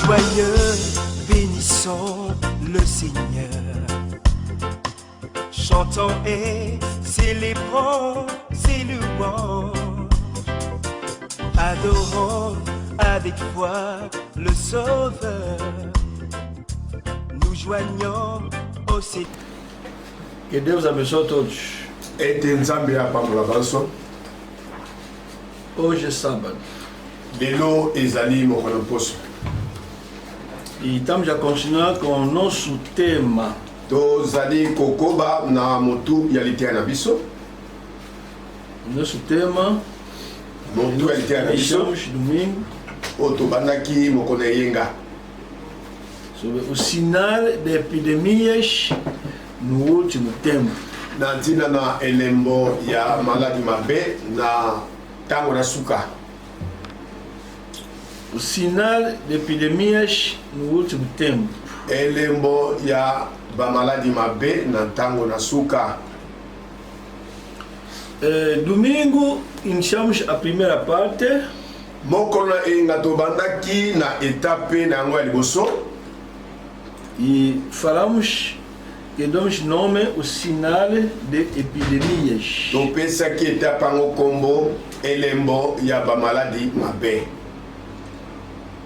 joyeux, bénissons le Seigneur. Chantons et célébrons ses louanges. Adorons avec foi le Sauveur. Nous joignons au Seigneur. Que Deus abençoe todos. Ete nzambe apambola banso. Hoje é sábado. Lelo ezali mokolo poso. E estamos a continuar com o nosso tema. Tozali kokoba na motu ya litea na biso. Nosso tema. Motu ya litea na biso. Deixamos domingo. Otobandaki mokolo yenga. Sobre o sinal de epidemias no último tempo. Na ntina na elembo ya maladi mabe na tango na suka. O sinal de epidemias no último tempo. Elembo ya ba maladi mabe na tango na suka. Domingo iniciamos a primeira parte. Mokolo yenga tobandaki na etape na yango ya liboso. E falamos que damos nome o sinal de epidemias. Topesaki etape yango kombo elembo ya ba maladi mabe.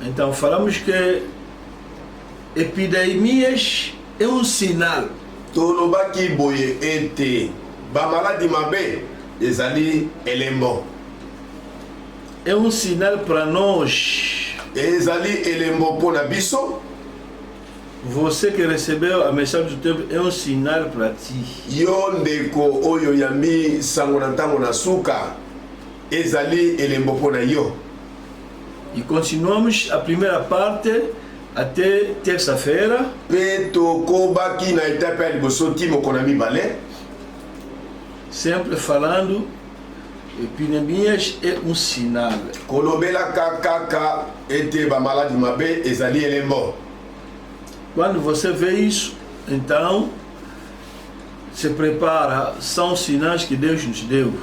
Então falamos que epidemias é sinal. Tolobaki boye ete ba maladi mabe ezali elembo. É sinal para nós. Ezali elembo pona biso. Você que recebeu a mensagem do tempo é sinal para ti. Yo ndeko oyo yambi sango na ntango na suka ezali elembo pona yo. E continuamos a primeira parte até terça-feira. Pe tokobaki na etape ya liboso ti mokolo na mibale. Sempre falando, epidemias é sinal. Kolobela kaka ete ba maladi mabe ezali elembo. Quando você vê isso, então se prepara, são sinais que Deus nos deu.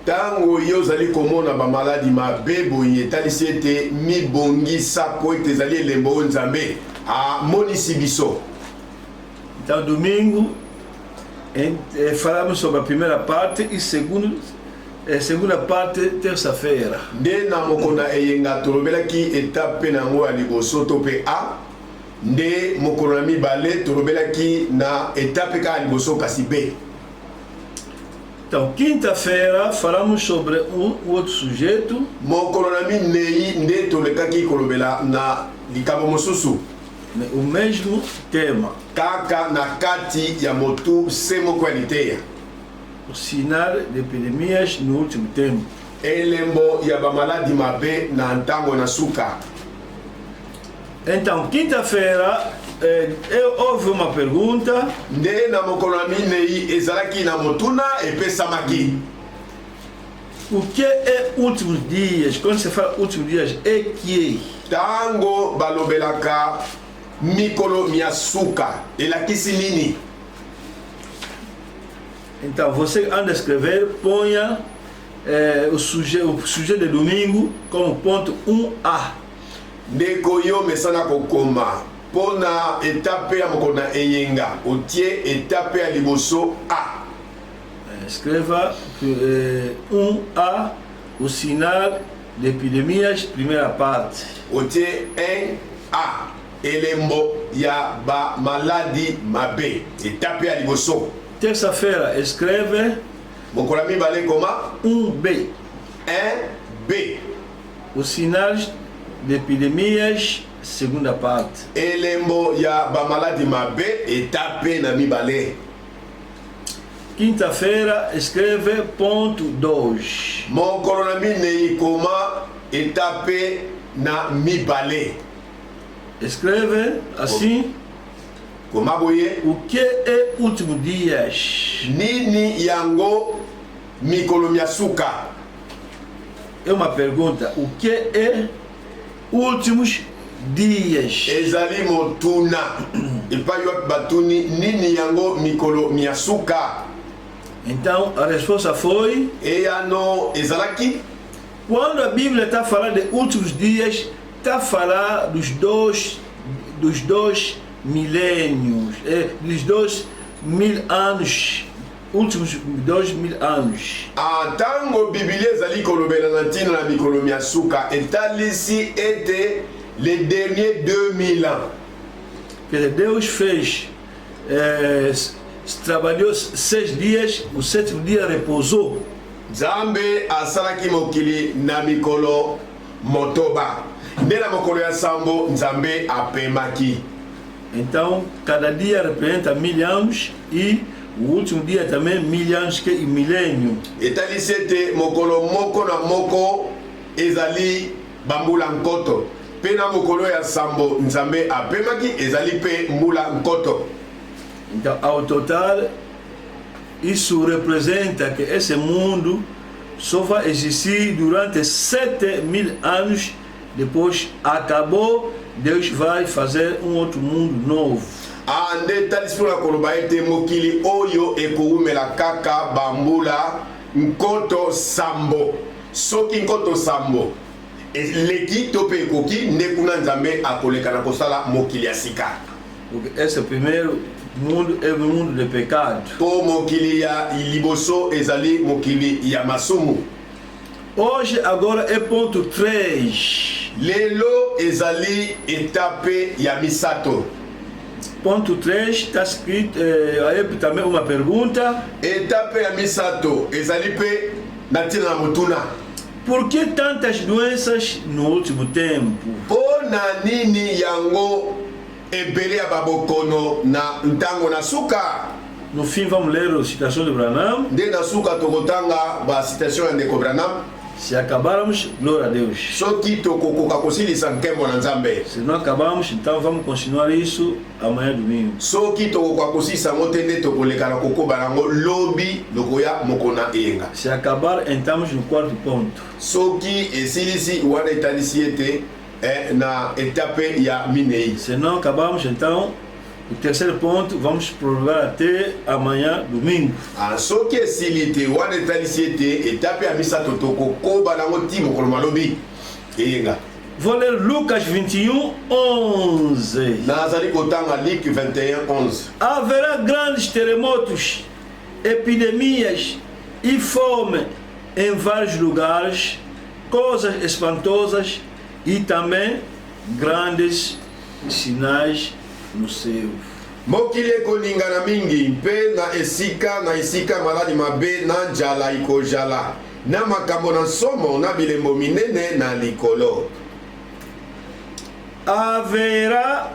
Tango yo zali komona ba maladi mabe boye talisi ete mibongisa po ete ezali elembo nzambe a monisi biso. Então domingo falamos sobre a primeira parte e segunda parte terça-feira. Nde na mokona eyenga tolobelaki etape na ngo ya liboso to pe a nde mokolo na mibale tolobelaki na etape ka liboso kasi b. Então quinta-feira falamos sobre outro sujeito. Mokolo na minei nde tolekaki kolobela na likambo mosusu. O mesmo tema. Kaka na kati ya motu se moko ya liteya. O sinal de epidemias no último tempo. Elembo ya ba maladi mabe na ntango na suka. Então, quinta-feira, houve uma pergunta. Nde na mokolo na minei ezalaki na motuna epesamaki. O que é últimos dias? Quando se fala últimos dias, é que Tango balobelaka mikolo miasuka elakisi nini? Então, você anda a escrever, ponha o sujeito de domingo como ponto 1A. Ndeko yo mesana kokoma pona etape ya mokolo na eyenga otie etape ya liboso A. Escreva 1A, o sinal de epidemias, primeira parte. Otie 1A, elembo ya ba maladi mabe, etape ya liboso. Terça-feira, escreve mokolo mibale koma 1B. 1B, os sinais de epidemias, segunda parte. elembo ya ba maladi mabe, etape na mibale. Quinta-feira, escreve ponto 2. Mokolo na minei koma etape na mibale. Escreve assim. Koma boye. O que é último dias? Nini yango mikolo miasuka? É uma pergunta. O que é últimos dias? Ezali motuna. Epai yo batuni nini yango mikolo miasuka? Então a resposta foi: eyano ezalaki. Quando a Bíblia está falando de últimos dias, está falando dos 2 dos 2 milênios, dos 2000 anos, últimos 2000 anos. Ntango Biblia ezali kolobela na ntina na mikolo ya suka etalisi ete les derniers 2000 ans. Que Deus fez, trabalhou 6 dias, o 7º dia repousou. Nzambe asalaki mokili na mikolo motoba. Nde na mokolo ya sambo Nzambe apemaki. Então, cada dia representa 1000 anos e o último dia também 1000 anos, que é milênio. Etalisi ete mokolo moko na moko ezali bambula nkoto. Pe na mokolo ya sambo Nzambe apemaki ezali pe mbula nkoto. Então, ao total, isso representa que esse mundo só vai existir durante 7000 anos. Depois acabou, Deus vai fazer outro mundo novo. Nde talisi mpona koloba ete mokili oyo ekowumela kaka bambula nkoto sambo. Soki nkoto sambo eleki to mpe ekoki, nde kuna Nzambe akoleka na kosala mokili ya sika. Porque esse primeiro mundo é o mundo de pecado. Po mokili ya liboso ezali mokili ya masumu. Hoje, agora é ponto 3. Lelo ezali etape ya misato. Ponto 3 está escrito, aí também uma pergunta. Etape ya misato ezali pe na ntina na motuna. Por que tantas doenças no último tempo? Po na nini yango ebele ya babokono na ntango na suka? No fim, vamos ler a citação de Branham. Nde na suka tokotanga ba citation ya ndeko Branham. Se acabarmos, glória a Deus. Soki tokokoka kosilisa nkembo na Nzambe. Se não acabarmos, então vamos continuar isso amanhã domingo. Soki tokoka kosilisa ngo te nde tokoleka na kokoba nango lobi lokoya mokona eyenga. Se acabar, entramos no 4º ponto. Soki esilisi wana etalisi ete na etape ya minei. Se não acabarmos, então o 3º ponto vamos prorrogar até amanhã domingo. Soki esili te wana etalisi ete etape ya misato tokokoba nango ti mokolo malobi eyenga. Vou ler Lucas 21:11. Nazali kotanga Luc 21:11. Haverá grandes terremotos, epidemias e fome em vários lugares, coisas espantosas e também grandes sinais no céu. Mokili ekoningana mingi mpe na esika maladi mabe na njala ikozala na makambo na somo na bilembo minene na likolo. Haverá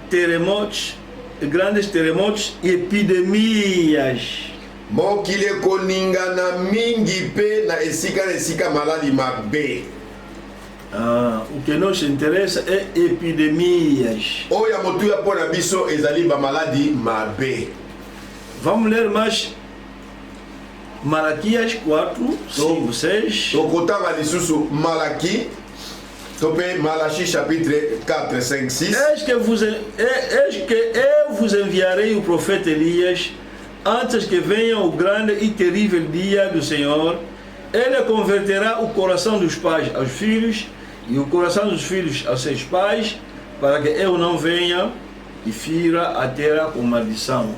terremotos, grandes terremotos e epidemias. Mokili ekoningana mingi mpe na esika maladi mabe. O que nos interessa é epidemias. Oya motuya pona biso ezali ba maladi mabe. Vamos ler mais Malaquias 4, 5, 6. Tokotanga lisusu Malaki. Topé Malachi chapitre 4, 5, 6. Est-ce que eu vos enviarei o profeta Elias antes que venha o grande e terrível dia do Senhor. Ele converterá o coração dos pais aos filhos e o coração dos filhos aos seus pais, para que eu não venha e fira a terra com maldição.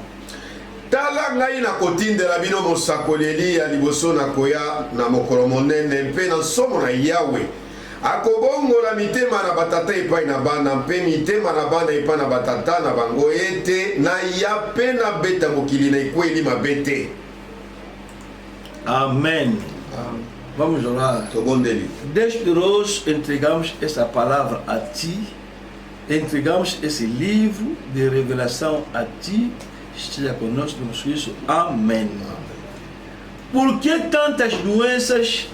Tala ngai na kotindela bino mosakoleli ya liboso na koya na mokolo monene mpe na nsomo na Yawe. Akobongola mitema na batata epai na bana mpe mitema na bana epai na batata na bango ete na ya mpe na beta mokili na ekweli mabe te. Amém. Vamos orar. Deus poderoso, entregamos essa palavra a Ti, entregamos esse livro de revelação a Ti, esteja conosco no Suíço. Amém. Por que tantas doenças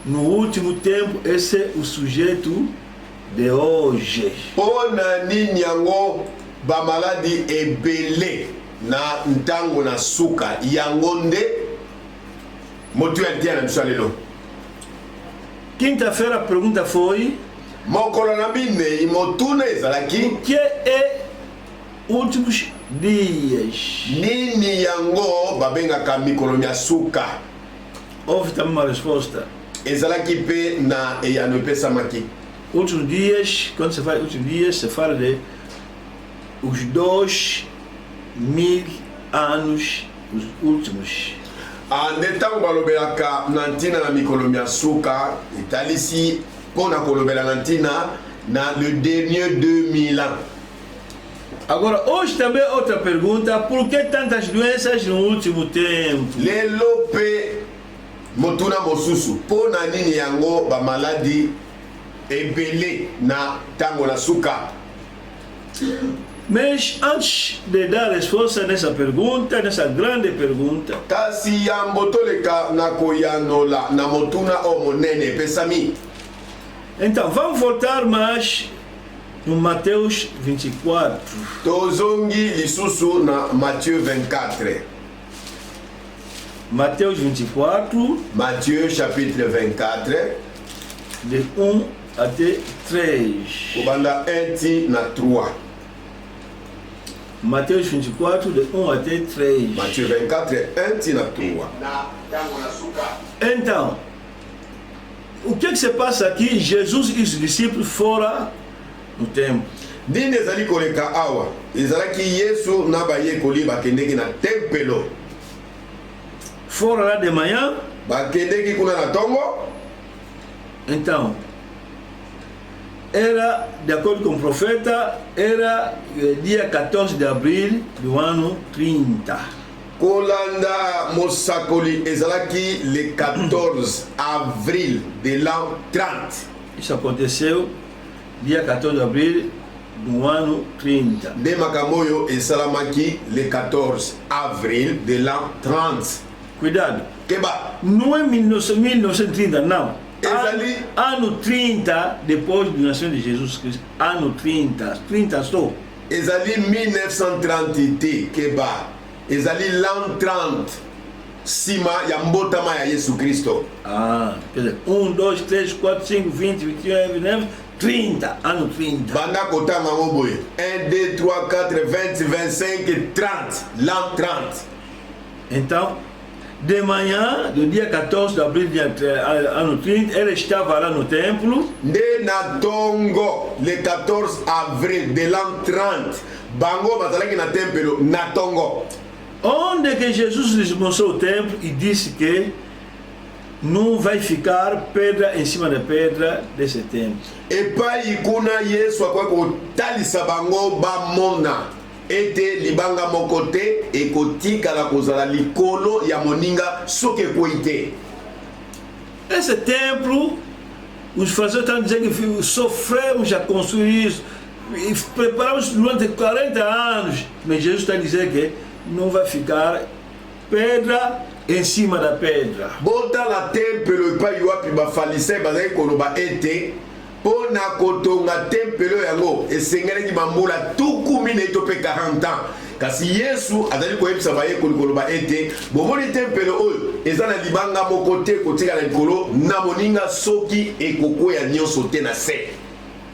no último tempo? Esse é o sujeito de hoje. Pona nini yango ba maladi ebele na ntango na suka yango nde motu ya dia na biso lelo. Quinta-feira a pergunta foi: mokolo na bine motuna ezalaki o que é últimos dias? Nini yango babengaka mikolo ya suka? Houve também uma resposta. ezalaki pe na eyano epesamaki. Outros dias, quando se fala outros dias, se fala de os 2000 anos, os últimos. Nde ntango balobelaka na ntina na mikolo ya suka etalisi mpo na kolobela na ntina na le dernier 2000 ans. Agora, hoje também outra pergunta: por que tantas doenças no último tempo? Lelo pe motuna mosusu mpo na nini yango bamaladi ebele na ntango na suka. Mas antes de dar resposta nessa pergunta, nessa grande pergunta, kasi yambo toleka na koyanola na motuna o monene epesami. então vamos voltar mais no Mateus 24. Tozongi lisusu na Matthieu 24. Mateus 24, Matthieu chapitre 24, de 1 até 3. kobanda 1 ti na 3. Mateus 24, de 1 até 3. Matthieu 24, 1 ti na 3. Então, o que se passa aqui? Jesus e os discípulos fora no templo. Ndenge ezali koleka awa ezalaki Yesu na bayekoli bakendeki na tempelo. Fora lá de manhã. Bakendeki kuna na tongo. Então, era, de acordo com o profeta, era dia 14 de abril do ano 30. Kolanda mosakoli ezalaki le 14 avril de l'an 30. Isso aconteceu dia 14 de abril do ano 30. De makamoyo esalamaki le 14 avril de l'an 30. Cuidado. Keba. Não é 1930, não. Ezali. Ano 30 depois do nascimento de Jesus Cristo. Ano 30. 30 só. Ezali 1930 te keba. Ezali l'an 30. Sima ya mbotama ya Yesu Kristo. Ah, quer dizer, 1, 2, 3, 4, 5, 20, 21, 29, 30. Ano 30. Banda kotanga ngoboye. 1, 2, 3, 4, 20, 25, 30. L'an 30. Então, de manhã, do dia 14 de abril do ano 30, ele estava lá no templo. Nde na tongo, le 14 avril de l'an 30, bango bazalaki na tempelo na tongo. Onde que Jesus lhes mostrou o templo e disse que não vai ficar pedra em cima da pedra desse templo. Epai kuna Yesu akweko talisa bango bamona. Ete libanga mokote ekotika la kozala likolo ya moninga soke koite. Esse templo, os franceses estão dizendo que sofremos a construir isso, e preparamos durante 40 anos, mas Jesus está dizendo que não vai ficar pedra em cima da pedra. Bota la tempelo epai wapi ba falise bazai koloba ete pona kotonga tempelo yango esengelaki bambula tuku mine to pe 40 ans. Kasi Yesu azali koyebisa bayekoli koloba ete bomoni tempelo oyo eza na libanga moko te kotika na likolo na moninga soki ekokwea nyonso te na se.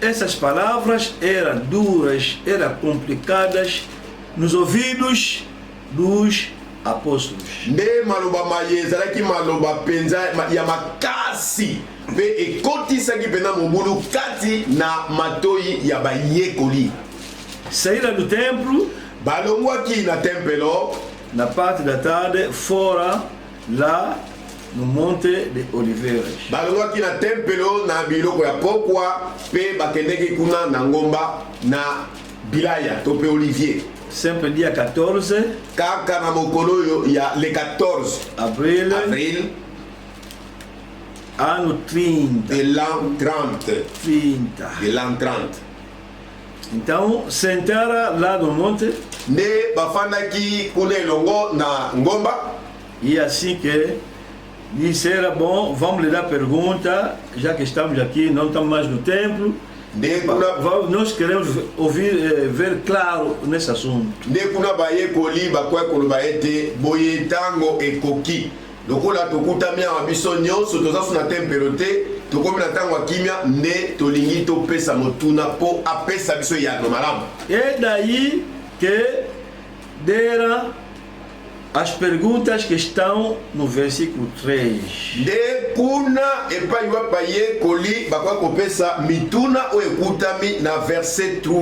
Essas palavras eram duras, eram complicadas nos ouvidos dos apóstolos. Nde maloba maye ezalaki maloba penza ya makasi pe ekotisaki pena mobulu kati na matoi ya bayekoli. Saíram do templo, balongwaki na tempelo na parte da tarde, fora lá no Monte de Oliveiras. balongwaki na tempelo na biloko ya pokwa pe bakendeki kuna na ngomba na bilaya to pe olivier. Sempre dia 14 kaka na mokolo oyo ya le 14 avril, ano 30. de l'an 30. 30. De l'an 30. Então, sentaram lá no monte. Nde bafandaki kuna elongo na ngomba. E assim que disseram, bom, vamos lhe dar pergunta, já que estamos aqui, não estamos mais no templo. Nós queremos ouvir, ver claro nesse assunto. Nde kuna bayekoli bakoya koloba ete boye tango ekoki. Lokola tokutami awa biso nyonso toza na tempelo te, tokomi na tango ya kimia nde tolingi topesa motuna po apesa biso yano malamu. É daí que deram as perguntas que estão no versículo 3. De kuna epai wapa ye koli bakwa kopesa mituna o ekutami na verset 3.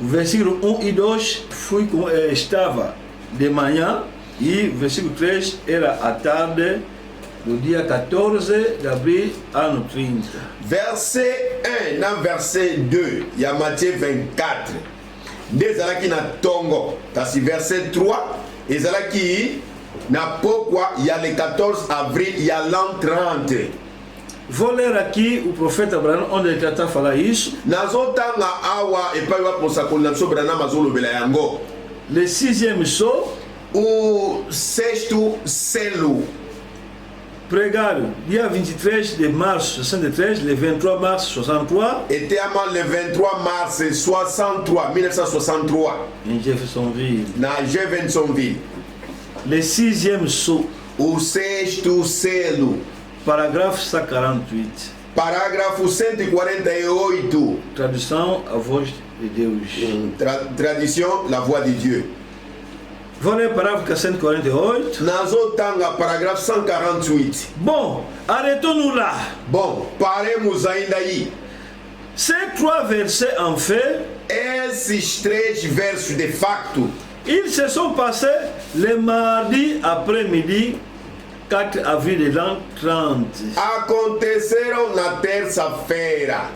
O versículo 1 e 2 estava de manhã e o versículo 3 era à tarde do dia 14 de abril, ano 30. Verset 1 na verset 2 ya Matthieu 24 ndezalaki na tongo, kasi verset 3 ezalaki na pokwa ya le 14 avril ya l'an 30. Vou ler aqui o profeta Abraão onde ele está a falar isso. Nazotanga awa epai wa posakoli na biso Branham azolobela yango. Le 6e sceau, O sexto selo, pregado dia 23 de março de 63, le 23 mars 63, était le 23 mars 63, 1963, em Jeffersonville. na Jeffersonville. Le 6e sceau, O sexto selo, parágrafo 148. parágrafo 148, Tradução A Voz de Deus. tradition, la voix de Dieu. Vou ler o parágrafo 148. Nazotanga paragraphe 148. Bom, arrêtons-nous là. Bom, paremos ainda aí. Ces 3 versets, en fait, Esses 3 versos de facto, ils se sont passés le mardi après-midi 4 avril de l'an 30. aconteceram na terça-feira,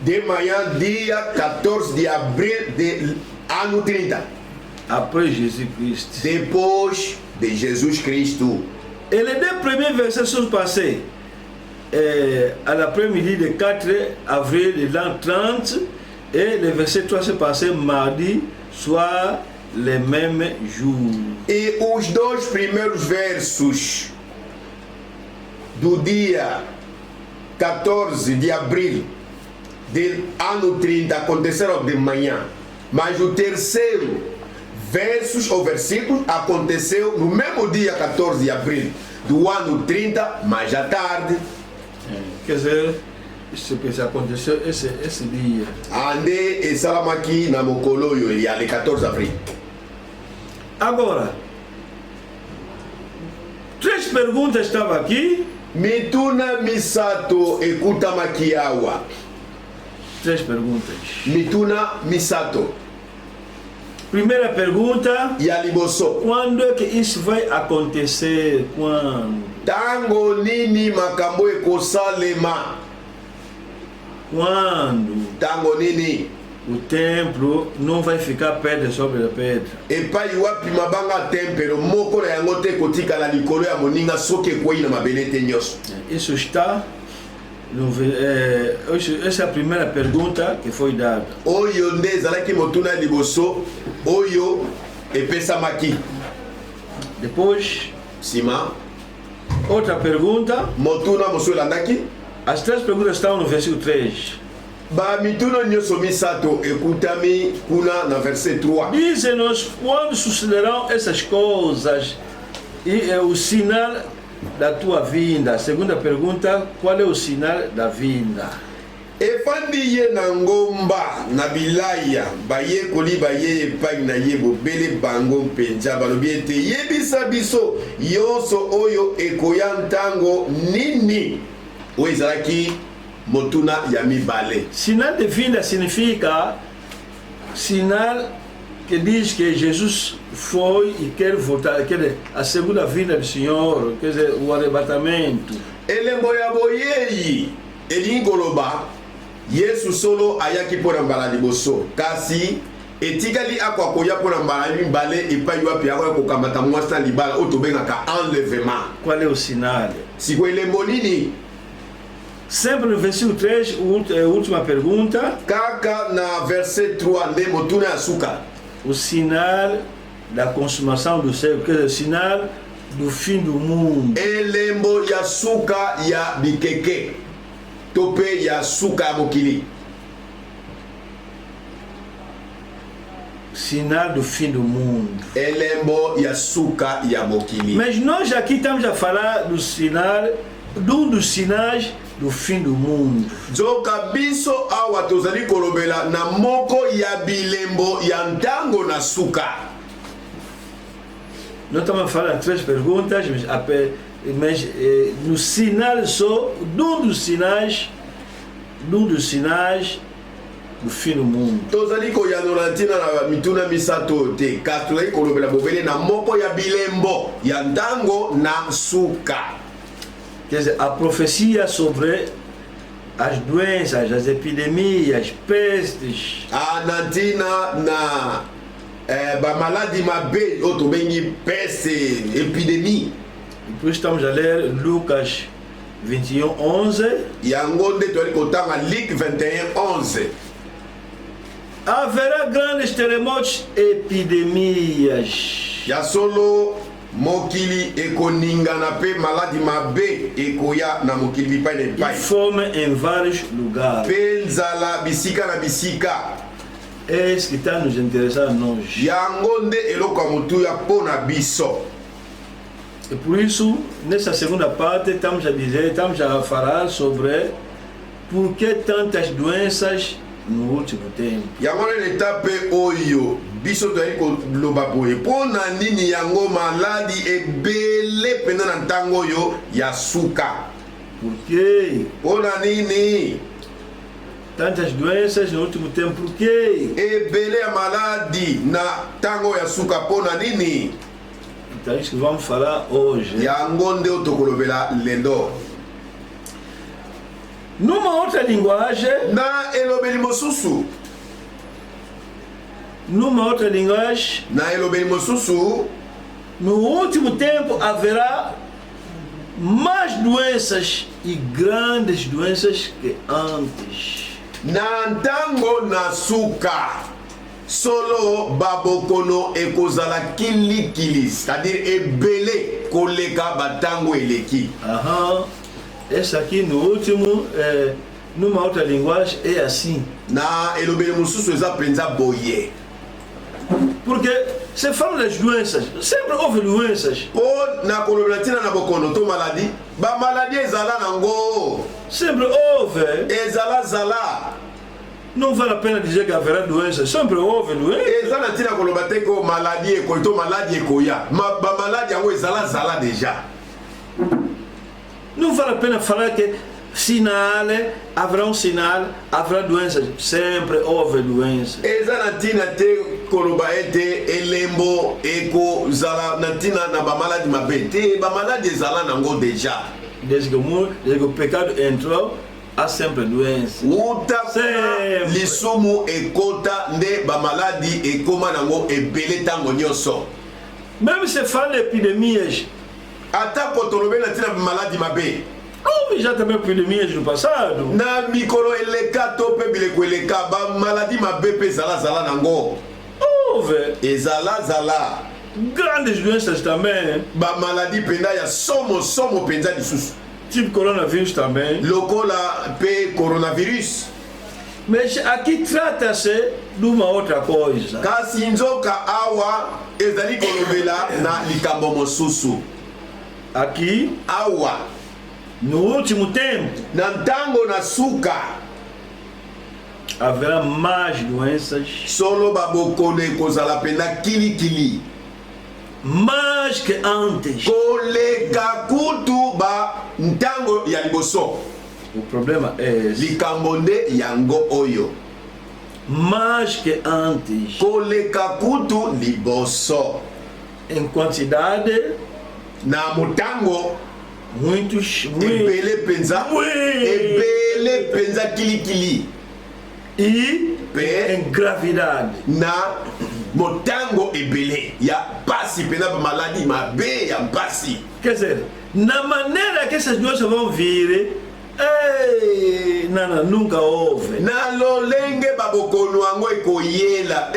de manhã, dia 14 de abril de ano 30, Après Jésus-Christ. depois de Jesus Cristo. Et les 2 premiers versets sont passés à l'après-midi de 4 avril de l'an 30 et le verset 3 s'est passé mardi, soit le même jour. E os 2 primeiros versos do dia 14 de abril do ano 30 aconteceram de manhã, mas o terceiro versos ou versículo aconteceu no mesmo dia 14 de abril do ano 30, mais à tarde. Quer dizer, isso que aconteceu esse dia. Ande esalamaki na mokolo oyo ya le 14 avril. Agora, 3 perguntas estavam aqui. Mituna misato ekutamaki awa. 3 perguntas. Mituna misato. Primeira pergunta: Ya liboso. quando é que isso vai acontecer? Quando? Tango nini makambo ekosalema? Quando Tango nini? o templo não vai ficar pedra sobre a pedra. Epai wapi mabanga tempelo moko na yango te kotikala likolo ya moninga soki ekwei na mabele te nyonso. Isso está essa é a primeira pergunta que foi dada. Oyo nde ezalaki motuna ya liboso oyo epesamaki. Depois, Nsima outra pergunta. motuna mosusu elandaki. As 3 perguntas estão no versículo 3. Bamituno nyonso misato ekutami kuna na verset 3. Diz-nos quando sucederão essas coisas e é o sinal da tua vinda. Segunda pergunta: qual é o sinal da vinda? Efandi ye na ngomba na bilaya bayekoli baye epai na ye bobele bango mpenza balobi ete yebisa biso yonso oyo ekoya ntango nini oyo ezalaki motuna ya mibale. Sinal de vinda significa sinal que diz que Jesus foi e quer voltar, quer dizer, a segunda vinda do Senhor, quer dizer, o arrebatamento. Elembo ya boyeyi elingi koloba Yesu solo ayaki mpona mbala liboso, kasi etikali akwa koya mpona mbala mibale epai wapi akoya kokamata mwasi na libala oyo tobengaka enlèvement. Qual é o sinal? Sikoyo elembo nini? Sempre no versículo 3, última pergunta. Kaka na verset 3 nde motuna ya suka. O sinal da consumação do século, quer dizer, o sinal do fim do mundo. Elembo ya suka ya bikeke to mpe ya suka ya mokili. Sinal do fim do mundo. Elembo ya suka ya mokili. Mas nós aqui estamos a falar do sinal, de um dos sinais do fim do mundo. Nzoka biso awa tozali kolobela na moko ya bilembo ya ntango na suka. nós estamos falando 3 perguntas, mas no sinal só, um dos sinais do fim do mundo. tozali koyanola ntina na mituna misato te kasi tozali kolobela bobele na moko ya bilembo ya ntango na suka. Quer dizer, a profecia sobre as doenças, as epidemias, as pestes, na ntina na bamaladi mabe oyo tobengi peste epidemie. e por isso estamos a ler Lucas 21:11. yango nde tozali kotanga Luc 21:11. Haverá grandes terremotos, epidemias. ya solo mokili ekoningana pe maladi mabe ekoya na mokili bipai na E bipai fome em vários lugares. pe nzala bisika na bisika. É isso que está nos interessando a nós. yango nde eloko ya motuya mpo na biso. E por isso, nessa segunda parte, estamos a falar sobre por que tantas doenças no último tempo. yango na etape oyo biso toyali koloba boye mpo na nini yango maladi ebele mpena na ntango oyo ya suka. Por que mpo na nini tantas doenças no último tempo? Por que? ebele ya maladi na ntango ya suka mpo na nini. Então é isso que vamos falar hoje. yango nde oyo tokolobela lelo Numa outra linguagem, na elobeli mosusu. na elobeli mosusu no último tempo haverá mais doenças e grandes doenças que antes. na ntango na suka solo babokono ekozala kilikili, c'est-à-dire ebele koleka batango eleki. Aham. Essa aqui no último, numa outra linguagem, é assim. na elobeli mosusu eza mpenza boye. Porque se fala das doenças, sempre houve doenças. mpo na kolobela ntina na bokono to maladi, bamaladi ezala nango, Sempre houve. ezala. Não vale a pena dizer que haverá doenças. Sempre houve doenças. eza na ntina koloba te ko maladi ekoyi to maladi ekoya, bamaladi yango ezala deja. Não vale a pena falar que sinal, haverá sinal, haverá doenças. Sempre houve doenças. eza na ntina te koloba ete elembo ekozala na ntina na bamaladi mabe te, bamaladi ezala nango deja. Desde que o pecado entrou, há sempre doença. wuta Sempre. lisumu ekota nde bamaladi ekoma nango ebele ntango nyonso. Même se fala de epidemias, atako tolobe na ntina bamaladi mabe, houve já também epidemias no passado. na mikolo eleka to mpe bileko eleka bamaladi mabe mpe ezalazala nango, Houve ezalazala grandes doenças também, bamaladi mpenza ya somo mpenza lisusu tipo coronavírus também. lokola mpe coronavirus. Mas aqui trata-se de uma outra coisa. kasi nzoka awa ezali kolobela na likambo mosusu. Aqui, awa no último tempo, na ntango na suka haverá mais doenças, solo babokono ekozala mpenza kilikili mais que antes. koleka kutu ba ntango ya liboso. O problema é esse. likambo nde yango oyo, Mais que antes. koleka kutu liboso. Em quantidade, na motango muitos, ebele mpenza, ebele mpenza kilikili, e pe em gravidade. na motango ebele ya mpasi mpenza bamaladi mabe ya mpasi. Quer dizer, na maneira que essas doenças vão vir, não, nunca houve. na lolenge babokono yango ekoyela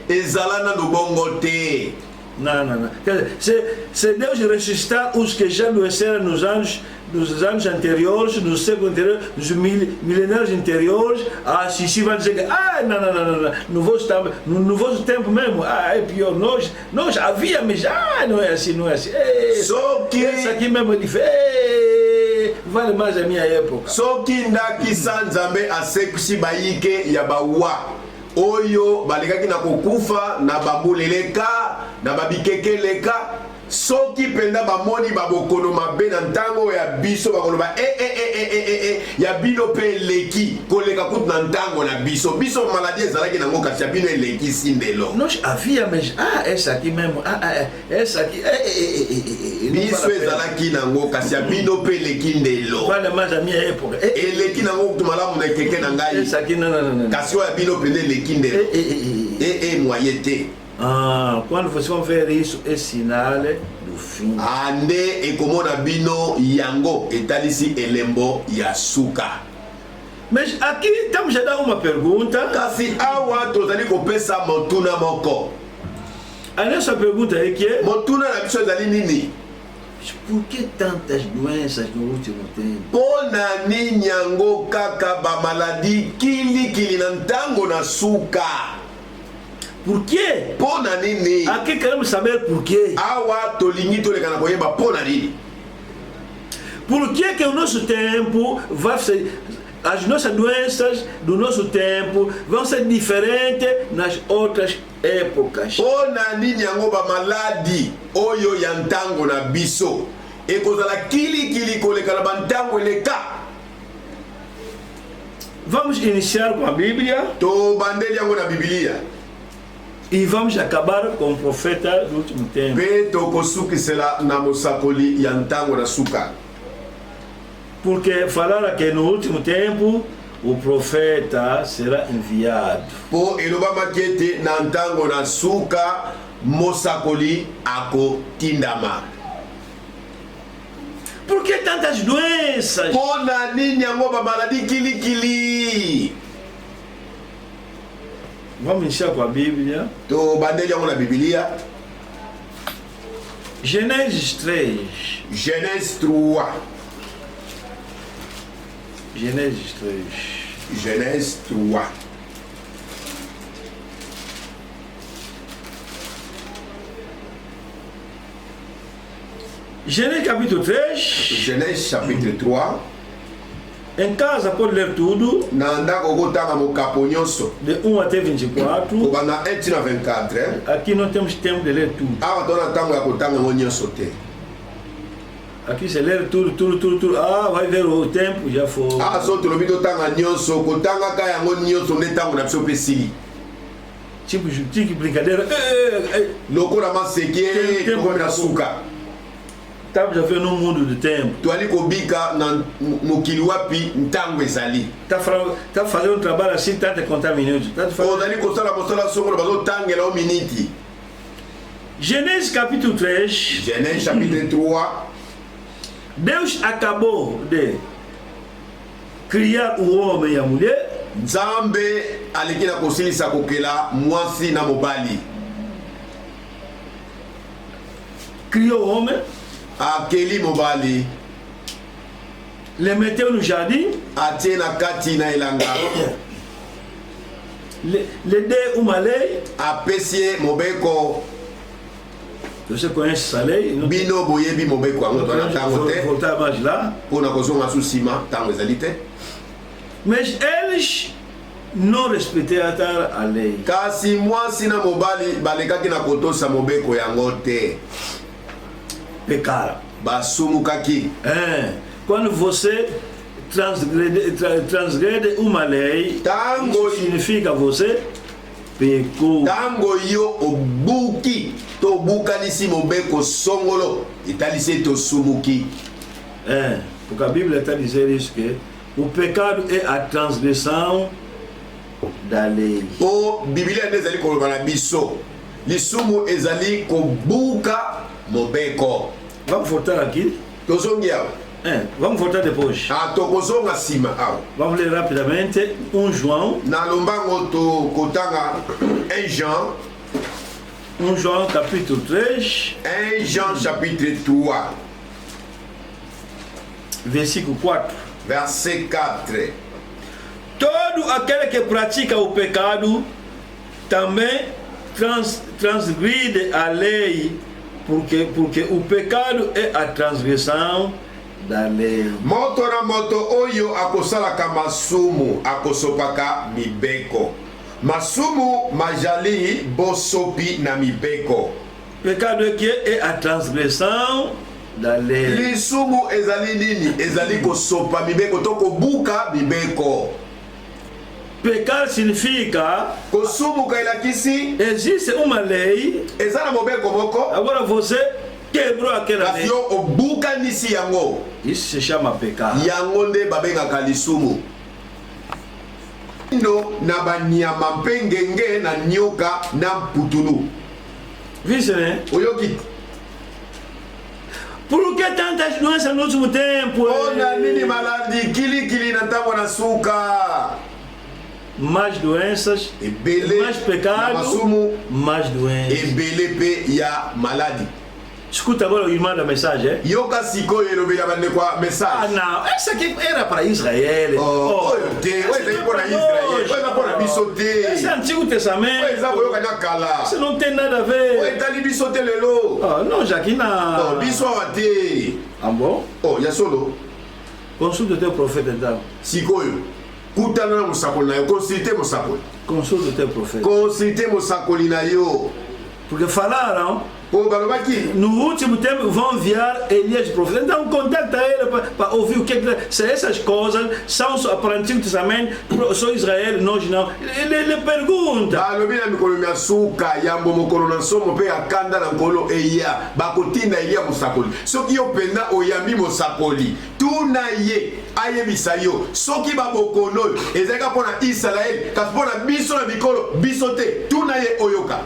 ezala nano bongo te. Não. Quer dizer, se Deus ressuscitar os que já adoeceram nos anos anteriores, no século anterior, nos milenários anteriores, a Xixi vai dizer que no vosso tempo mesmo, é pior, nós havíamos, não é assim. Só que esse aqui mesmo é diferente, vale mais a minha época. soki ndakisa nzambe asekisi bayike ya bawa oyo balekaki na kokufa na bambuleleka na babikekeleka soki penda bamoni babokono mabe na ntango ya biso bakoloba ya bino pe eleki koleka kutu na ntango na biso maladie ezalaki nango kasi ya bino eleki sindelo esaki même esaki biso ezalaki nango kasi ya bino pe eleki ndelo eleki nango kutu malamu na ekeke na ngai kasi oyo ya bino pende eleki ndelo moye te. Quando vocês vão ver isso, é sinal do fim. Ande ekomona bino yango etalisi elembo ya suka. Mas aqui estamos a dar uma pergunta. Kasi awa tozali kopesa motuna moko. A nossa pergunta é que motuna na biso ezali nini? Por que tantas doenças no último tempo? Pona nini yango kaka ba maladi kili na ntango na suka? Por quê? Pona nini? Aqui queremos saber por quê. Awa tolingi tolekana koyeba pona nini? Por que que o nosso tempo vai ser, as nossas doenças do nosso tempo vão ser diferentes nas outras épocas? Pona nini yango ba maladi oyo ya ntango na biso ekozala kili kolekana ba ntango eleka? Vamos iniciar com a Bíblia. To bandeli yango na Biblia. E vamos acabar com o profeta do último tempo. Porque falaram que no último tempo o profeta será enviado. Po eloba makete na ntango na suka mosakoli ako tindama. Por que tantas doenças? Pona nini yango ba maladi kili. Vamos iniciar com a Bíblia. To bandeli yango na Biblia. Gênesis 3. Genèse 3. Gênesis 3. Genèse 3. Genèse capítulo 3. Genèse chapitre 3. Em casa pode ler tudo. De 1 até 24. Aqui não temos tempo de ler tudo. Aqui se ler tudo. Vai ver o tempo, já foi. Tipo brincadeira. Estamos a ver num mundo de tempo. Está fazendo um trabalho assim, tanto contar minutos. Gênesis capítulo 3. Genèse chapitre 3. Deus acabou de criar o homem e a mulher. Nzambe alikina kosilisa kokela mwasi na mobali. Criou o homem. Akeli mobali. Le meteu no jardim. Atena kati na ilanga. Le deu uma lei. Apesie mobeko. Você conhece essa lei? Bino boyebi mobeko ango to na tango te. Voltar mais lá. Pona kozonga susima tango ezalite. Mas eles não respeitaram a lei. Kasi mwasi na mobali balekaki na kotosa mobeko yango te. Pecaram. Basumukaki. Quando você transgrede uma lei, tango significa você pecou. Tango yo obuki to bukanisi mobeko songolo italise to sumuki. Porque a Bíblia está dizendo isso, que o pecado é a transgressão da lei. O Biblia ezali koloba na biso lisumu ezali kobuka mobeko. Vamos voltar aqui. Vamos voltar depois. Vamos ler rapidamente 1 João. Jean. 1 João capítulo 3. 1 Jean chapitre 3. Versículo 4. Verset 4. Todo aquele que pratica o pecado também transgride a lei, porque o pecado é a transgressão da lei. Moto na moto oyo akosalaka masumu akosopaka mibeko. masumu majali bosopi na mibeko. Pecado qui est à transgression d'aller. Lisumu ezali nini? Ezali kosopa mibeko to kobuka mibeko. Pecado significa Kosumu kailakisi existe uma lei. ezana mobeko moko. Agora você quebrou aquela lei. Kasi yo obuka nisi yango. Isso se chama pecado. Yango nde babengaka lisumu. No na banyama mpe ngenge na nyoka na mputulu. Vice, né? Oyoki. Por que tantas doenças no último tempo? Ona nini maladi kili na ntango na suka. Mais doenças, Ebele mais pecado, na masumu, mais doenças. ebele pe ya maladi. Escuta agora o irmão da mensagem. Yoka sikoyo elobela bandeko Ah, message. não, essa aqui era para Israel. Oyo te, oyo ezali mpona Israel, oyo eza mpona biso te. Esse é Antigo Testamento. Oyo eza koyoka nya kala. Isso não tem nada a Oyo ver. etali biso te lelo. Ah, não, já aqui na. Biso awa te. Ah, bom? Ya solo. Consulte o teu profeta então. Sikoyo kutana na mosakoli na yo, consulte mosakoli. Consulte o teu profeta. Consulte mosakoli na yo. Porque falaram, Po balobaki no último tempo vão enviar Elias profeta. Então contacta ele para ouvir o que se essas coisas são para o Antigo Testamento, só Israel, nós não. Ele pergunta. balobi na mikolo mia suka yambo mokolo na nsomo mpe akanda na nkolo eya bakotinda eliya mosakoli soki yo mpenza oyambi mosakoli tuna ye ayebisa yo soki babokono oyo ezalaka mpo na israele kasi mpo na biso na bikolo biso te tuna ye oyoka.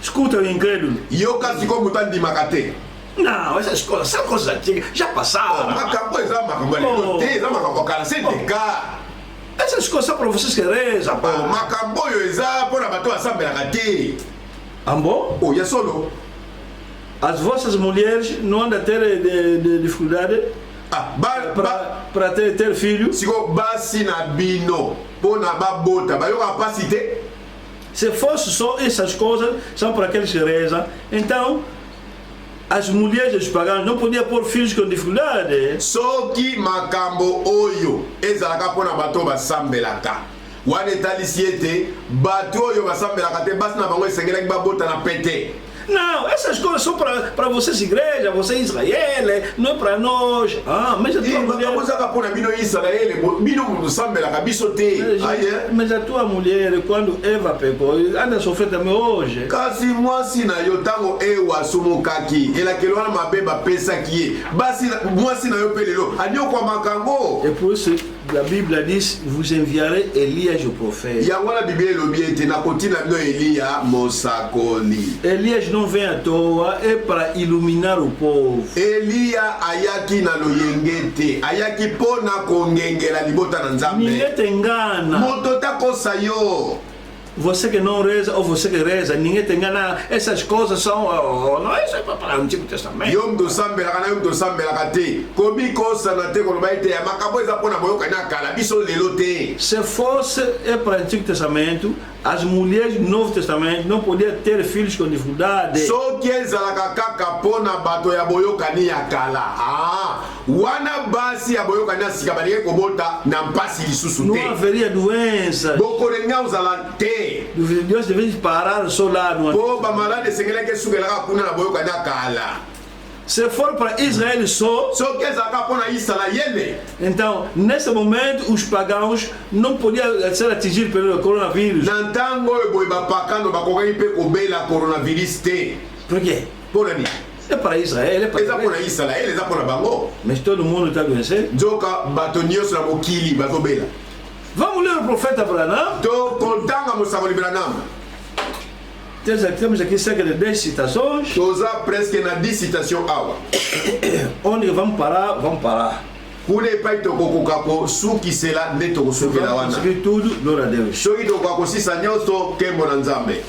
Escuta o incrédulo. Yoka siko mutu andimaka te. Não, essas coisas são coisas antigas, já passaram. Makambo eza makambo ya lelo te eza makambo kala c'est des cas. Essas coisas são para vocês que rezam. Makambo oyo eza mpo na bato basambelaka te. Ambo? Ya solo. As vossas mulheres não andam a ter de dificuldade para ter filho. Siko basi na bino mpo na babota bayoka pasi te. Se fosse só essas coisas, são para aqueles que rezam. Então, as mulheres dos pagãos não podiam pôr filhos com dificuldade. Soki makambo oyo ezalaka mpo na bato basambelaka wana etalisi ete bato oyo basambelaka te basi na bango esengelaki babota na pete. Não, essas coisas são para vocês igreja, você Israel, não é para nós. Ah, mas a tua mulher... Mas a tua mulher, quando Eva pecou, anda sofrendo também hoje. Kasi mwasi na yo tango ewa asumukaki elakelo wana mabe bapesaki ye basi mwasi na yo mpe lelo anyokwa makango. Et pour isso la Bible dit, vous envierez Elias le prophète. Yango na Biblia elobi ete nakotina bino Eliya mosakoli. Elias não vem à toa, é para iluminar o povo. Eliya ayaki na loyenge te, ayaki mpo na kongengela libota na Nzambe. Ninguém te engana. Moto takosa yo. Você que não reza ou você que reza, ninguém te engana. Essas coisas são... não, isso é para o Antigo Testamento. Yo mto sambelaka na yo mto sambelaka te. Kobi kosa na te koloba ete ya makambo eza mpo na boyoka na kala biso lelo te. Se fosse é para o Antigo Testamento, as mulheres do Novo Testamento não podiam ter filhos com dificuldade. Soki ezalaka kaka mpo na bato ya boyokani ya kala. Wana basi ya boyokani ya sika balingi kobota na mpasi lisusu te. Não haveria doença. Bokolenga ozala te. Deus devia parar só lá no Po ba malade esengelaki esukelaka kuna na boyokani ya kala. Se for para Israel só, soki ezalaka mpo na Israele. Então, nesse momento, os pagãos não podiam ser atingidos pelo coronavírus. Na ntango oyo boye bapakano bakokaki mpe kobela coronavirus te. Por quê? Mpo nani? É para Israel, é para eza mpo na Israele, eza mpo na bango. Mas todo mundo está doente. Nzoka bato nyonso na mokili bazobela. Vamos ler o profeta Branham. To kontanga mosakoli Branham. Temos aqui cerca de 10 citações. Toza presque na 10 citations awa. Onde vamos parar? Vamos parar. Kuna epai tokokoka kosukisela nde tokosukela wana. Vamos tudo, glória a Deus. Soki tokoka kosisa nyonso nkembo na Nzambe.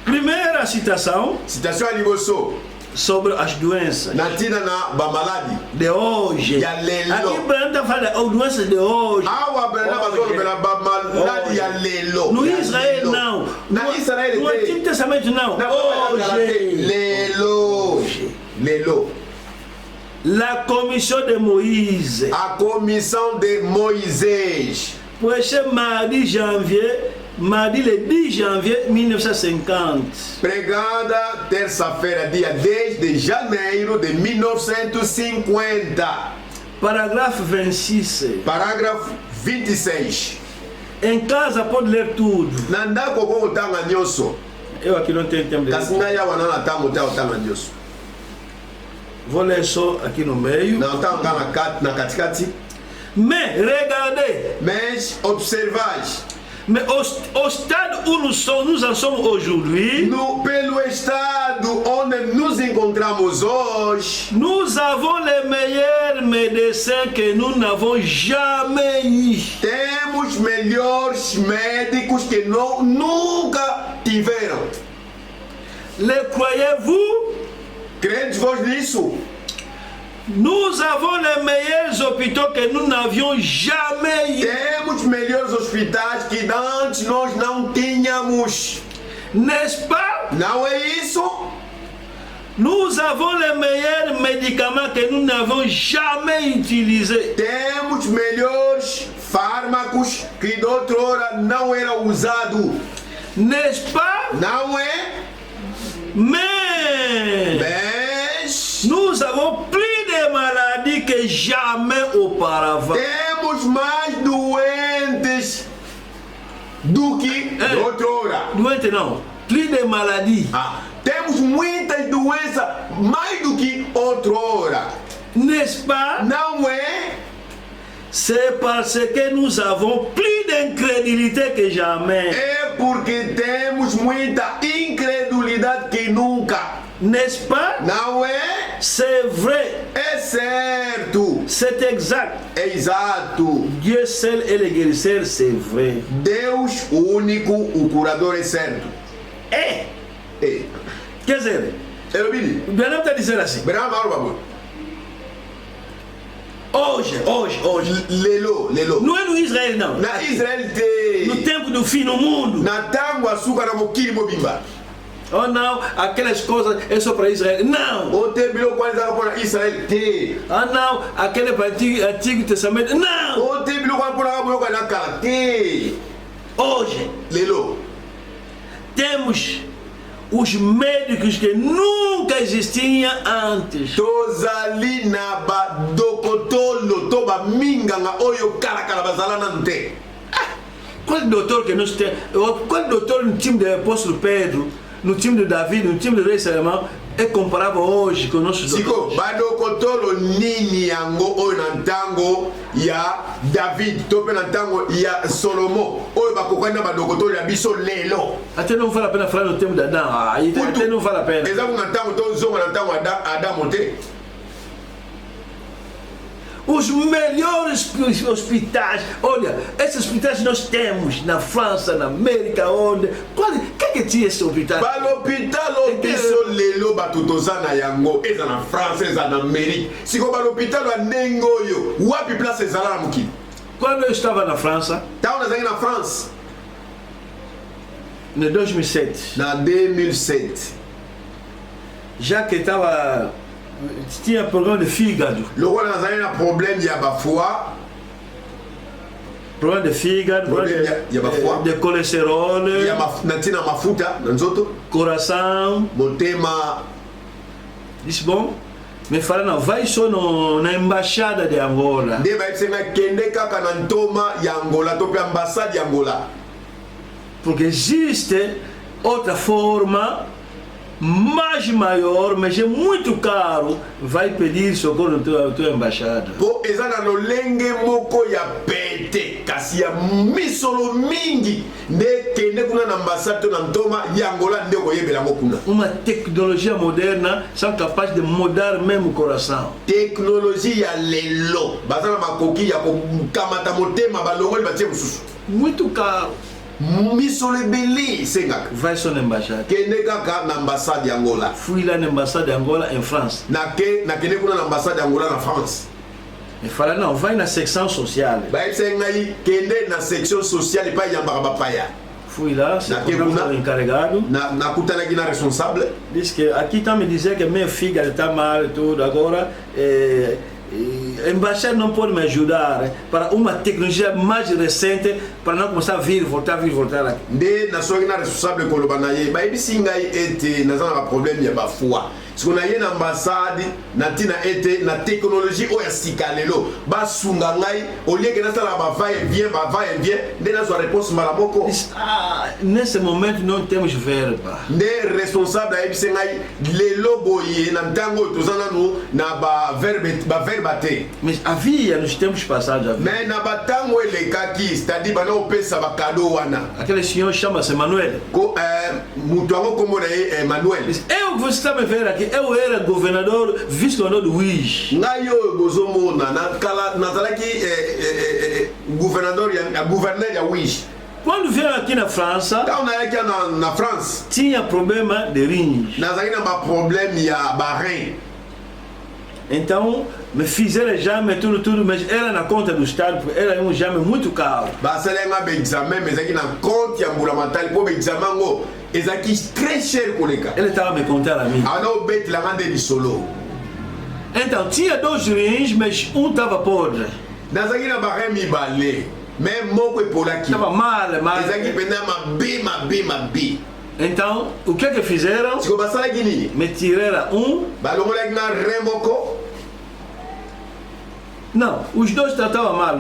Primeira citação. Citation ya liboso. Sobre as doenças. Na ntina na bamaladi. De hoje. Ya lelo. Aqui Branda fala as doenças de hoje. Awa Branda bazolobela bamaladi ya lelo. No Israel não. Na Israel no Antigo Testamento não. Hoje. Lelo. Lelo. La commission de Moïse. A comissão de Moisés. Pour ce mardi janvier mardi le 10 janvier 1950. Pregada terça-feira, dia 10 de janeiro de 1950. Parágrafo 26. Parágrafo 26. Em casa pode ler tudo. Nandako ko tanga nyoso. Eu aqui não tenho tempo de ler. Kasinga ya wana na tamo tanga nyoso. Vou ler só aqui no meio. Na tanga na katikati. Mais regardez. Mas observais. Mais au stade où nous en sommes aujourd'hui, pelo estado onde nos encontramos hoje, nous avons les meilleurs médecins que nous n'avons jamais eu. Temos melhores médicos que nunca tiveram. Le croyez-vous? Credes-vos nisso? Nous avons les meilleurs hôpitaux que nous n'avions jamais eu. Temos melhores hospitais que antes nós não tínhamos. N'est-ce pas? Não é isso? Nous avons les meilleurs médicaments que nous n'avons jamais utilisés. Temos melhores fármacos que de outrora não era usado. N'est-ce pas? Não é? Mas nous avons plus de maladies que jamais auparavant. Temos mais doentes do que de outrora. Doentes não, plus de maladies. Temos muitas doenças mais do que outrora. N'est-ce pas? Não é? C'est parce que nous avons plus d'incrédulité que jamais. É porque temos muita incredulidade que nunca. N'est-ce pas? Não é? C'est vrai. É certo. C'est exact. É exato. Dieu seul est le guérisseur, c'est vrai. Deus, o único, o curador é certo. É. Quer dizer, Branham está dizendo assim. Hoje. Lelo. Não é no Israel, não. Na Israel tem. No tempo do fim do mundo. Na tango açúcar na mokili mobimba. Oh não, aquelas coisas é só para Israel. Não. O tempo quando para Israel tem. Ah não, aquele para Antigo Testamento. Não. O tempo quando para na cara tem. Hoje. Lelo. Temos os médicos que nunca existiam antes. Tozali na badokotolo toba minganga oyo kala bazala nante. Qual doutor que nós temos? Qual doutor no time do apóstolo Pedro, no time de Davi, no time do rei Salomão é comparável hoje com o nosso doutor? Siko badokotolo nini yango oyo na ntango ya David tope na ntango ya Solomo oyo bakokana badokotolo ya biso lelo. Até não vale a pena falar no tempo de Adão. Até não vale a pena. Exato na ntango tozonga na ntango Adamo te. Os melhores hospitais, olha, esses hospitais nós temos na França, na América, onde. Que tinha esse hospital? Para o hospital, biso lelo batutoza na yango, eza na França, eza na América. Se para o hospital a nengoyo, wapi place ezala na mukili. Quando eu estava na França, estava na França, em 2007. Na 2007. Já que estava. Tinha problema de fígado. Logo nós ainda problema de abafoa. Problema de fígado, de colesterol. Natina mafuta, nanzoto. Coração. Motema. Disse bom. Me fala não, vai só na embaixada de Angola. De vai ser kende kaka na ntoma ya Angola, tope ambassade de Angola. Porque existe outra forma mais maior, mas é muito caro, vai pedir socorro na tua embaixada. Po ezana no lenge moko ya pete, kasi ya misolo mingi, de kende kuna na ambassade na ntoma ya Angola nde koyebela kuna. Uma tecnologia moderna, são capazes de mudar mesmo o coração. Tecnologia ya lelo, bazana makoki ya kokamata motema balongoli batie mususu. Muito caro. Misolebeli senga. Vai só na embaixada. Kende kaka na ambassade de Angola. Fui lá na embaixada de Angola em França. Na kende kuna na ambassade de Angola na France. E fala não, vai na secção social. Vai senga aí kende na section sociale pa yamba bapaya. Fui lá, se o encarregado. Na kutana aqui na responsável. Diz que aqui está me dizendo que minha filha está mal e tudo agora. embaixada não pode me ajudar para uma tecnologia mais recente para não começar a vir voltar aqui. Nde na soki na responsable koloba na ye bayebisi ngai ete naza na problème ya bafwa siko na ye na ambassade na ntina ete na technologie oyo ya sika lelo basunga ngai olie ke nasala bava et vient nde nazwa réponse mbala moko. Nesse momento não temos verba. Nde responsable ayebisi ngai lelo boye na ntango oyo toza nanu na baverbe te. Mas havia nos tempos passados. Mais na batango elekaki c'est-à-dire bana opesa bakado wana. Aquele senhor chama-se Manuel. Mutu yango kombo na ye Emmanuel. Eu que você está me vendo aqui, eu era governador, vice-governador do Wish. Ngai oyo bozomona nazalaki gouverneur ya Wish. Quando veio aqui na França, na France, tinha problema de rins. Nazalaki na ba problème ya ba rein. Então, me fizeram exame, tudo, mas era na conta do Estado, porque era um exame muito caro. Basalenga be examen, mas aqui na conta ya mbulamatali, po be examen ngo, ezaki très cher koleka. Ele estava me contando a mim. Ano bet la ngande di solo. Então, tinha 2 rins, mas um estava podre. Nazalaki na ba rein mibale, mais moko epolaki. Estava mal. Ezaki penda mabe. Então, o que fizeram? Me tiraram um. Não, os dois tratavam mal.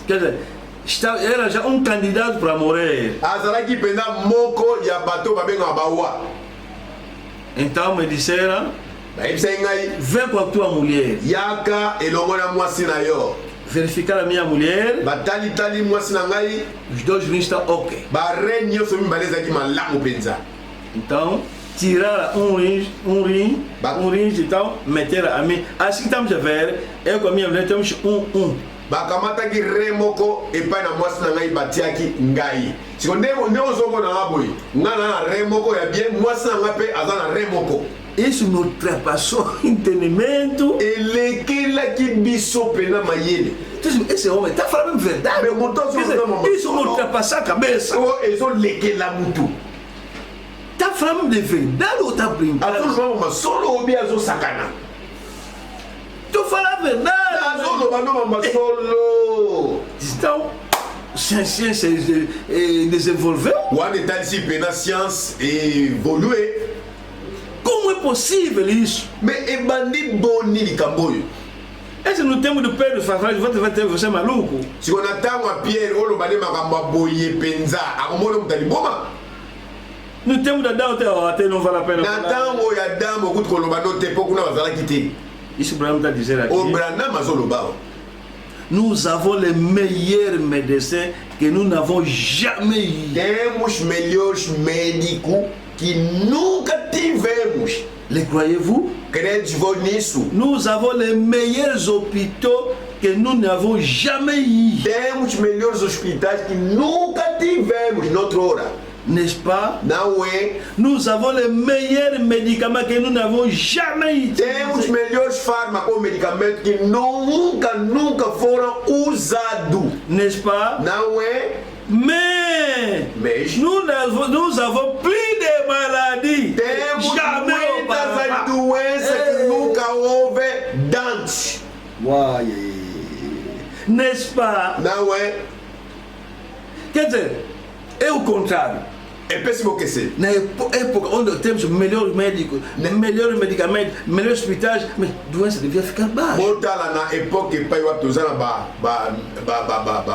Quer dizer, era já um candidato para morrer. Então me disseram, vem com a tua mulher. Verificar a minha mulher. Os 2 rins estão ok. Então, tiraram um rim, então, meteram a mim. Assim que estamos a ver, eu com a minha mulher temos um. Bakamataki remoko epai na mwasi na ngai batiaki ngai. Siko nde ozongo na ngaboyi. Ngana na remoko ya bien, mwasi na ngape azana remoko. Isso me ultrapassou entendimento. Elekelaki biso pena mayele. Esse homem está falando a verdade. Isso me ultrapassou a cabeça. Isso lekela mutu. Está falando de verdade ou está brincando? Solo obi azo sakana. Tu fala a verdade. Então, ciência desenvolveu. A ciência evolué. Como é possível isso? Mas é bandi boni de Camboio. Esse no tempo do Pedro Fafraz, você é maluco? Se on attend a Pierre, on va aller à boye penza, à un moment de boma. No tempo da Dao, até não vale a pena. Nathan ou Yadam, au bout de Colomano, t'es pas qu'on a quitté. Isso o Branham está dizendo aqui. O Branham Mazolobao. Nous avons les meilleurs médecins que nous n'avons jamais eu. Temos melhores médicos que nunca tivemos. Les croyez-vous? Crede-vous nisso? Nous avons les meilleurs hôpitaux que nous n'avons jamais eu. Temos melhores hospitais que nunca tivemos noutra hora. N'est-ce pas? Não é? Nous avons les meilleurs médicaments que nous n'avons jamais eu. Temos melhores fármacos ou medicamentos que nunca foram usados. N'est-ce pas? Não é? Mais nous avons plus de maladies. Temos muitas doenças que nunca houve antes. N'est-ce pas? Não é? Quer dizer, é o contrário. É péssimo que seja. Na época onde temos melhores médicos, melhores medicamentos, melhores hospitais, mas a doença devia ficar baixa. Volta lá na época que pai o atuzana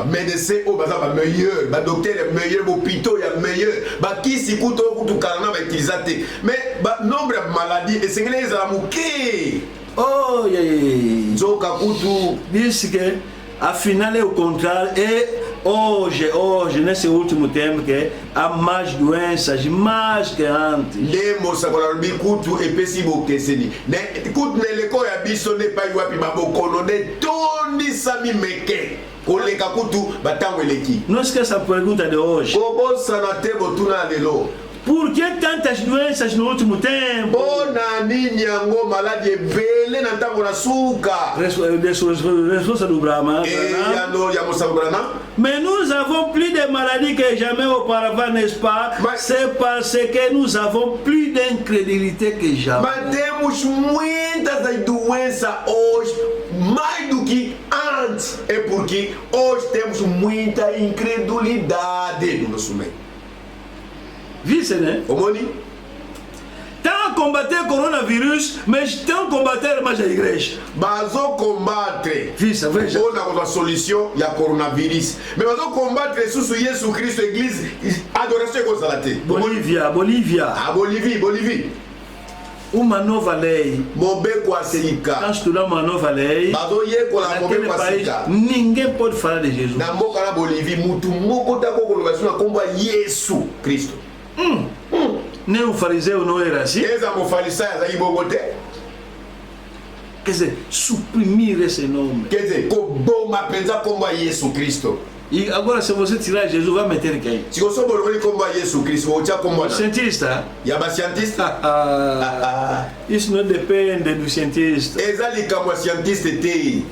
médecin ou bazaba meilleur, ba docteur é meilleur, ba hôpital é meilleur, ba kisi kuto kutu karana ba utilisate. Mais ba nombre de maladies et c'est que les amuke. Oh, Zoka kutu disse que afinal é o contrário. E hoje, nesse último tempo, que há mais doenças, mais que antes. Lemos agora no kutu e pesibo que se ni. Kutu nele ko ya biso ne pa yuapi babo kolone toni sami meke. Koleka kutu batango eleki. Não esqueça a pergunta de hoje. Kobo sanate botuna lelo. Por que tantas doenças no último tempo? Bona nini yango maladi bele na ntango na suka. Resposta do Brahma. E ya no ya Musa Brahma. Mais nous avons plus de maladies que jamais auparavant, n'est-ce pas? C'est parce que nous avons plus d'incrédulité que jamais. Mas temos muitas das doenças hoje, mais do que antes. É porque hoje temos muita incredulidade no nosso meio. Vice, né? Omoni? Tant combattre le coronavirus, mais tant combattre mais a igreja. Bazo combattre. Vice, veja. On a solution, il y a coronavirus. Mais bazo combattre sous Jésus Christ, l'église, adoration comme ça. Bolívia. Ah, Bolívie. Uma nova lei. Mobeko Aselika. Quand je te donne uma nova lei, naquele país, ninguém pode falar de Jesus. Na mboka na Bolívie, mutu moko tako kolobasuna komba Yesu Kristo. Nem o fariseu não era assim. Eza mo fariseu azali bogote. Quer dizer, suprimir esse nome. Quer dizer, koboma penza komba Yesu Kristo. E agora se você tirar Jesus, vai meter quem? Se você bolobeli komba Yesu Kristo, vou tirar komba cientista. Yaba cientista. Isso não depende do cientista. Ezali kama cientista te.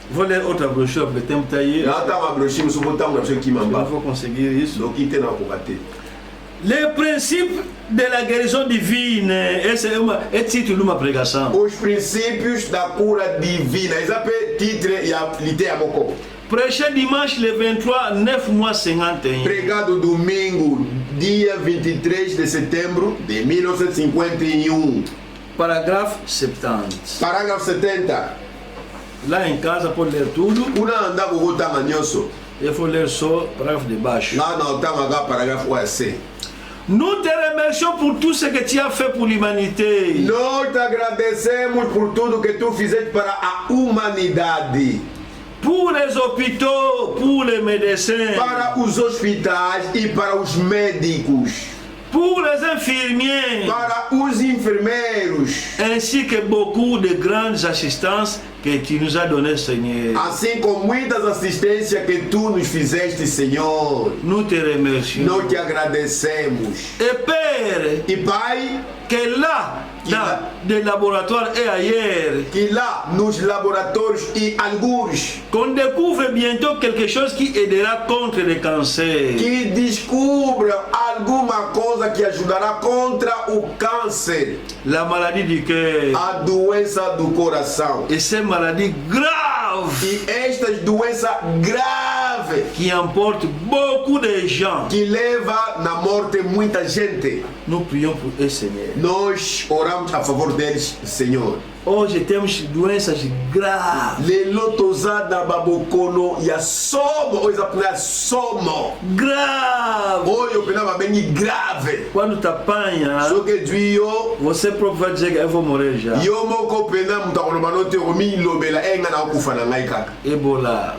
Vou ler outra brochura porque o tempo está aí. Não tá uma brochura, mas vou botar uma brochura aqui, não vou conseguir isso. Donc il não combater. Les principes de la guérison divine, esse é título de uma pregação. Os princípios da cura divina, esse é título e lité a moko. Prêché dimanche le 23, 9 mois 51. Pregado domingo, dia 23 de setembro de 1951. Parágrafo 70. Parágrafo 70. Lá em casa pode ler tudo. Una anda kugotanga nyonso. Eu vou ler só o parágrafo de baixo. Lá na otanga parágrafo AC. Nous te remercions pour tout ce que tu as fait pour l'humanité. Nós te agradecemos por tudo que tu fizeste para a humanidade. Pour les hôpitaux, pour les médecins. Para os hospitais e para os médicos. Pour les infirmiers. Para os enfermeiros. Ainsi que beaucoup de grandes assistances que tu nous as donné, Seigneur. Assim como muitas assistências que tu nos fizeste, Senhor. Nous te remercions. Nós te agradecemos. Et Père, e Pai, que là, dans des laboratoires et ailleurs, que lá nos laboratórios e alguns, qu'on découvre bientôt quelque chose qui aidera contre le cancer. Que descubra alguma coisa que ajudará contra o câncer. La maladie du cœur. A doença do coração. Et ces maladies graves. E estas doenças graves. Qui emportent beaucoup de gens. Que leva na morte muita gente. Nous prions pour eux, Seigneur. Nós oramos a favor deles, Senhor. Hoje temos doenças graves. Lelo tozada babokono ya somo, hoje apna somo. Grave. Hoje eu penava bem grave. Quando te apanha, só que dio, você próprio vai dizer que eu vou morrer já. Yo moko pena mutakono banote omi lobela enga na okufa na ngai kaka. Ebola.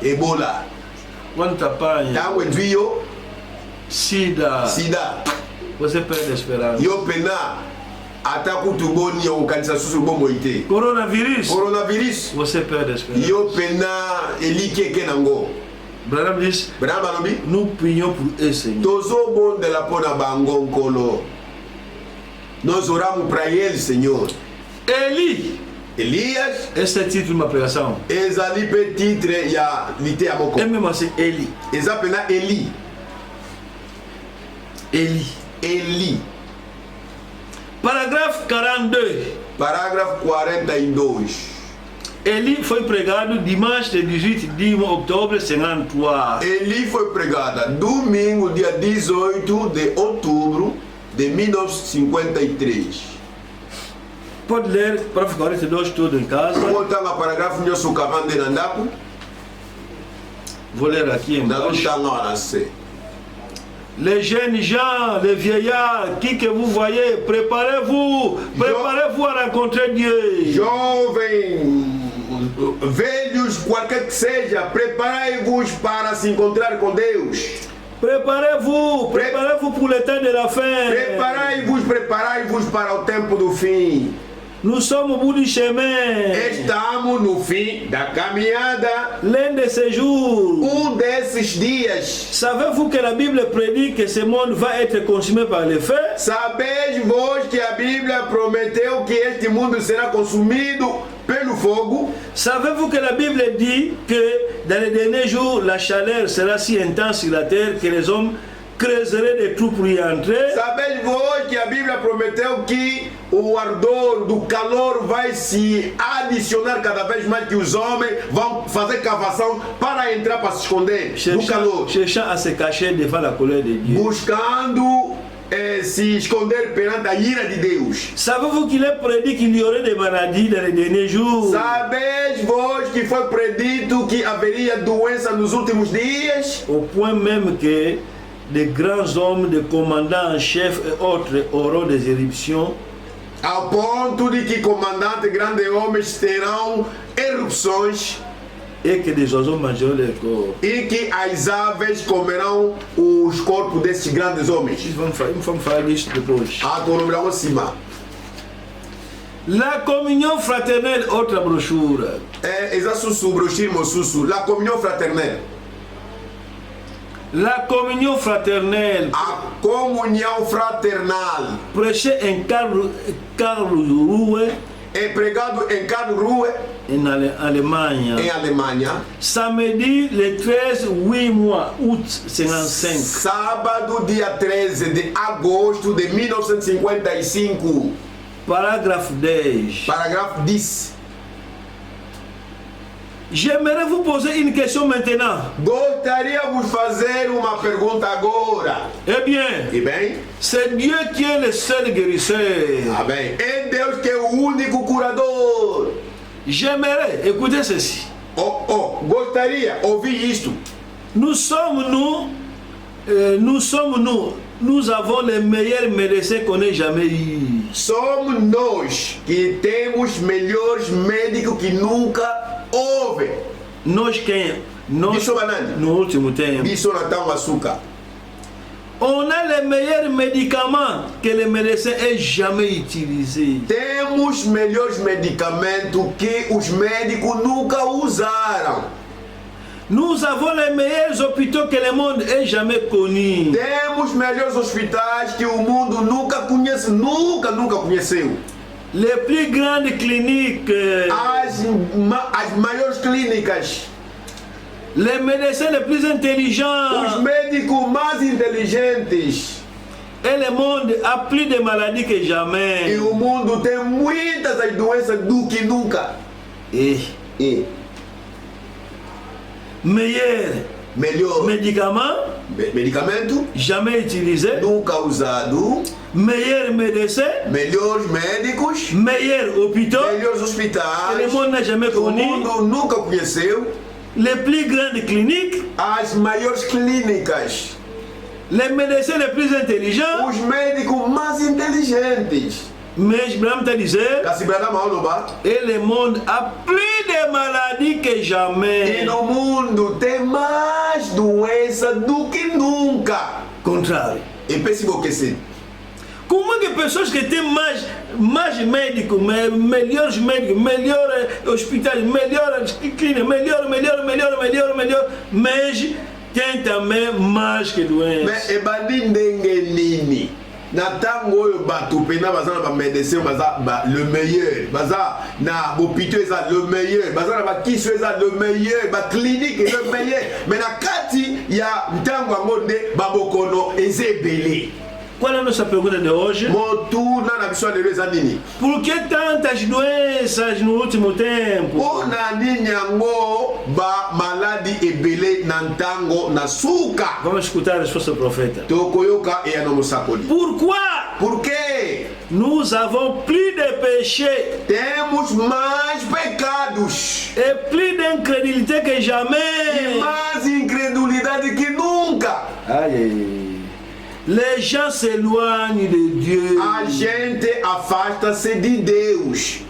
Quando te apanha, tango dio, sida. Você perde a esperança. Yo pena atakutuboni ya ukanisa susu bomo ite. Coronavirus. Você perde a esperança. Yo pena elike kenango. Branham diz. Nous prions pour eux, Seigneur. Tozo bon de la pona bango nkolo. Nós oramos para ele, Senhor. Elias. Esse é o título de uma pregação. Ezali pe titre ya lite ya moko. É mesmo assim, Eli. Eza pena Eli. Parágrafo 42. Parágrafo 42. Eli foi pregado dimanche de 18 de outubro de 53. Eli foi pregada domingo, dia 18 de outubro de 1953. Pode ler parágrafo 42 tudo em casa. Vou botar o parágrafo nyoso 40 na ndapo. Vou ler aqui embaixo. Les jeunes gens, les vieillards, qui que vous voyez, préparez-vous à rencontrer Dieu. Jovem, velhos, qualquer que seja, preparai-vos para se encontrar com Deus. Preparez-vous pour le temps de la fin. Preparai-vos para o tempo do fim. Nous sommes au bout du chemin. Estamos no fim da caminhada. L'un de ces jours. Desses dias. Savez-vous que la Bible prédit que ce monde va être consumé par le feu? Sabeis-vos que a Bíblia prometeu que este mundo será consumido pelo fogo? Savez-vous que la Bible dit que dans les derniers jours, la chaleur sera si intense sur la terre que les hommes creuseraient des trous pour y entrer. Sabeis vós que a Bíblia prometeu que o ardor do calor vai se adicionar cada vez mais, que os homens vão fazer cavação para entrar, para se esconder do calor. Cherchant à se cacher devant la colère de Dieu. Buscando se esconder perante a ira de Deus. Savez-vous qu'il est prédit qu'il y aurait des maladies dans les derniers jours? Sabeis vós que foi predito que haveria doença nos últimos dias? Au point même que des grands hommes, des commandants en chef et autres auront des éruptions. Ao ponto de que comandantes, grandes homens terão erupções. Et que des oiseaux mangeront les corps. E que as aves comerão os corpos desses grandes homens. Vamos falar disso depois. La communion fraternelle, autre brochure. La communion fraternelle. La communion fraternelle. A comunhão fraternal. Prêché en Karlsruhe. É pregado em Karlsruhe. En Allemagne. Em Alemanha. Samedi, le 13, 8 mois, août 55. Sábado, dia 13 de agosto de 1955. Parágrafo 10. Parágrafo 10. J'aimerais vous poser une question maintenant. Gostaríamos de fazer uma pergunta agora. Eh bien, c'est Dieu qui est le seul guérisseur. Amém. É Deus que é o único curador. J'aimerais, écoutez ceci. Gostaria de ouvir isto. Nous avons les meilleurs médecins qu'on ait jamais eu. Somos nós que temos melhores médicos que nunca houve. Nós quem? Nós no último tempo. On a les meilleurs médicaments que les médecins aient jamais utilisés. Temos melhores medicamentos que os médicos nunca usaram. Nous avons les meilleurs hôpitaux que le monde ait jamais connus. Temos melhores hospitais que o mundo nunca conhece, nunca conheceu. Les plus grandes cliniques. As maiores clínicas. Les médecins les plus intelligents. Os médicos mais inteligentes. Et le monde a plus de maladies que jamais. E o mundo tem muitas doenças do que nunca. Melhor medicamento jamais utilisé, nunca usado. Meilleur médecin, melhores médicos, meilleur hôpital, melhores hospitais que le monde n'a jamais connu. O mundo nunca conheceu. Les plus grandes cliniques, as maiores clínicas, les médecins les plus intelligents, os médicos mais inteligentes. Mais Ibrahim t'a dit, et le monde a plus de maladies que jamais. E no mundo tem mais doença do que nunca. Contrário. E péssimo que sim. Comment que pessoas que têm mais médicos, melhores médicos, melhores hospitais, melhores clínicas, melhor, mas tem também mais que doenças. Mas é bandindengenini. Na tango oyo bato pena baza na ba médecin baza le meilleur, baza na hôpital eza le meilleur, baza na ba kiso eza le meilleur, ba clinique eza le meilleur. Mais na kati ya ntango yango nde babokono eza ebele. Qual é a nossa pergunta de hoje? Por que tantas doenças no último tempo? Vamos escutar a resposta do profeta. Pourquoi? Por quê? Nous avons plus de péchés. Temos mais pecados. Et plus d'incrédulité que jamais. E mais incredulidade que nunca. Les gens s'éloignent de Dieu. A gente afasta-se de Deus.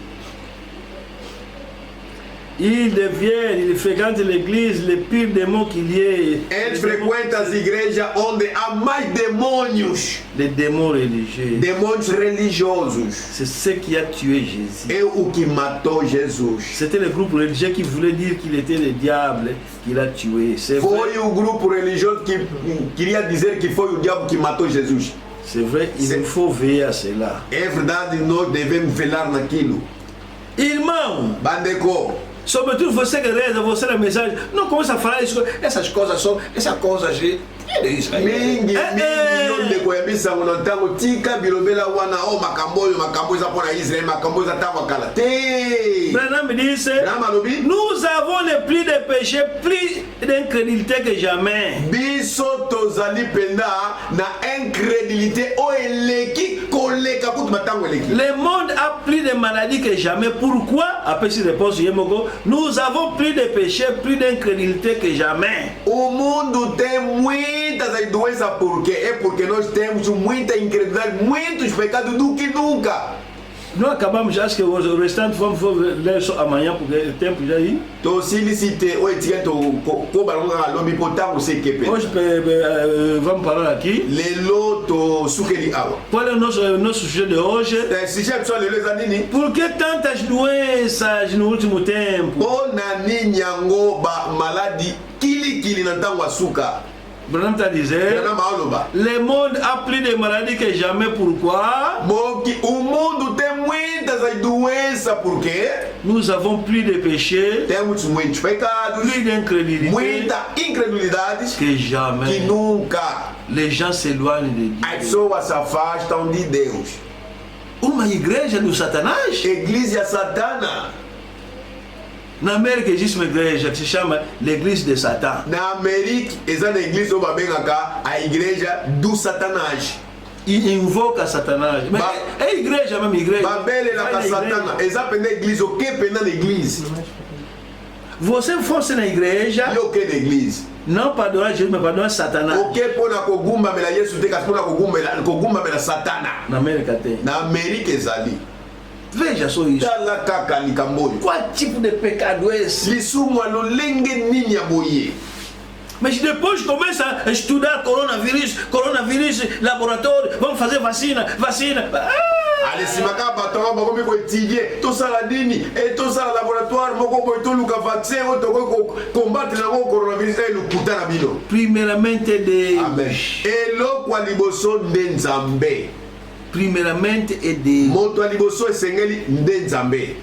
Ils fréquentent l'église, les pires démons qu'il y ait. Eles frequentam as igrejas onde há mais demônios. Les démons religieux. Demônios religiosos. C'est ce qui a tué Jésus. É o que matou Jesus. C'était le groupe religieux qui voulait dire qu'il était le diable qui l'a tué. Foi o grupo religioso que queria dizer que foi o diabo que matou Jesus. C'est vrai, il faut veiller à cela. É verdade, nós devemos velar naquilo. Irmão, Bandeko, Sobretudo você que reza, você na mensagem, não começa a falar isso, essas coisas são, essa coisa de Israel. Mingi ndeko ya bisango na ntango tika bilobela wana o makambo eza mpona Israel, makambo eza ntango akala te. Branham disse, nous avons le plus de péchés, plus d'incrédulité que jamais. Biso tozali penda na incrédulité o eleki koleka kutu matango eleki. Le monde a plus de maladies que jamais. Pourquoi? Après cette réponse, nous avons plus de péchés, plus d'incrédulité que jamais. O mundo tem muitas doenças porque nós temos muita incredulidade, muitos pecados do que nunca. Nós acabamos, acho que o restante vamos ler só amanhã porque o tempo já aí. Então se licite o etiqueto lobi potango se que hoje vamos parar aqui. Lelo to sukeli awa. Qual é o nosso sujeito de hoje? Sujeito só lelo zanini. Por que tantas doenças no último tempo? Ona ninyango ba maladi kili na ntango asuka. Branham está dizendo, le monde a plus de maladies que jamais. Pourquoi? O mundo tem muitas doenças porque nous avons plus de péchés, temos muitos pecados, plus d'incrédulité, muita incredulidade que jamais. Que nunca. Les gens s'éloignent de Dieu. As pessoas se afastam de Deus. Uma igreja do Satanás? Igreja Satana. Na América existe uma igreja que se chama l'Église de Satan. Na América existe uma igreja que a igreja do Satanás. E invoca Satanás. Mas é igreja mesmo, igreja. Babele na Satana. Existe uma igreja, o que pena na igreja? Você fosse na igreja. E o que na igreja? Não para adorar Jesus, mas para adorar Satanás. O que põe na kogumba mela Jesus tem que pôr na kogumba mela Satana. Na América tem. Na América existe. Veja só isso. Qual tipo de pecado é esse? Mas depois começa a estudar coronavírus, laboratório, vamos fazer vacina. Primeiramente Deus. Primeiramente é Deus. Moto aliboso esengeli nzambe.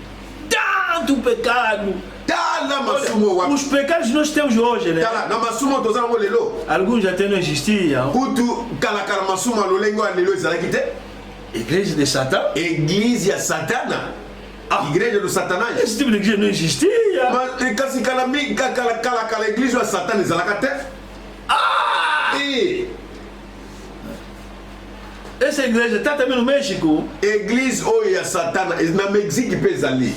Tanto pecado. Olha, os pecados que nós temos hoje, né? Alguns já não existiam. Igreja de Satã? Igreja Satana. Igreja do Satanás. Esse tipo de igreja não existia. Mas a igreja de Satã essa igreja está também no México. Igreja oia Satana, na México pesa ali.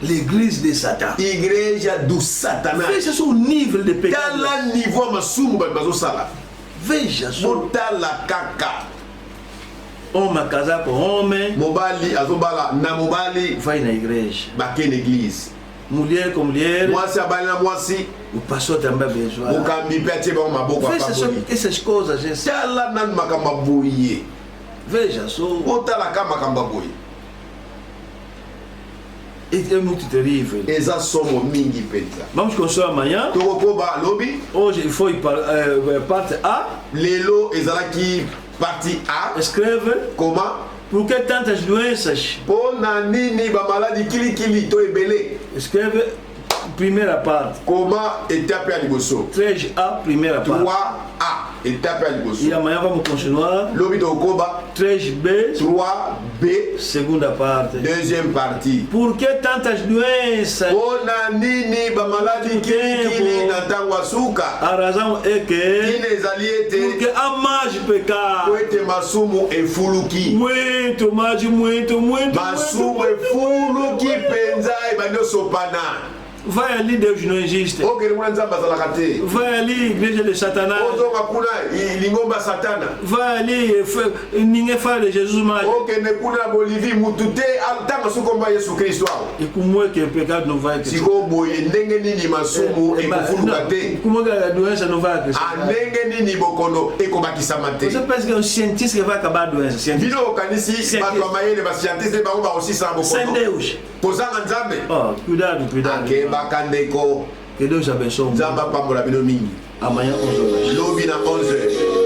L'Église de Satan. Igreja do Satanás. Veja só o nível de pecado. Tala nível masumo bazo sala. Veja só. Botala kaka. Homem casar com homem. Mobali azobala na mobali vai na igreja. Baque na igreja. Mulher com mulher. Moça abali na moça. O pastor também abençoa. O cambi pete ba uma boca. Veja só essas coisas, gente. Tala nan makamba boye. Veja só. Botala kama kamba boye. É muito terrível. Vamos continuar amanhã. Hoje foi parte A. Lelo exalaki parte A. Escreve. Como? Por que tantas doenças? Escreve primeira parte. Como étape à liboso. 3A, primeira parte. 3A, étape à liboso. E amanhã vamos continuar. 3B. 3B. Segunda parte. Deuxième partie. Por que tantas doenças? A razão é que porque há mais pecado. Muito. Masumu é fuluki penzai bando sopana. Vai ali, Deus não existe. Vai ali, igreja de Satanás. Vai ali, ninguém fala de Jesus mais. E como é que o pecado não vai crescer? Como é que a doença não vai crescer? Você pensa que é um cientista que vai acabar a doença? Sem Deus. Oh, cuidado. Que Deus abençoe. Amanhã 11 horas.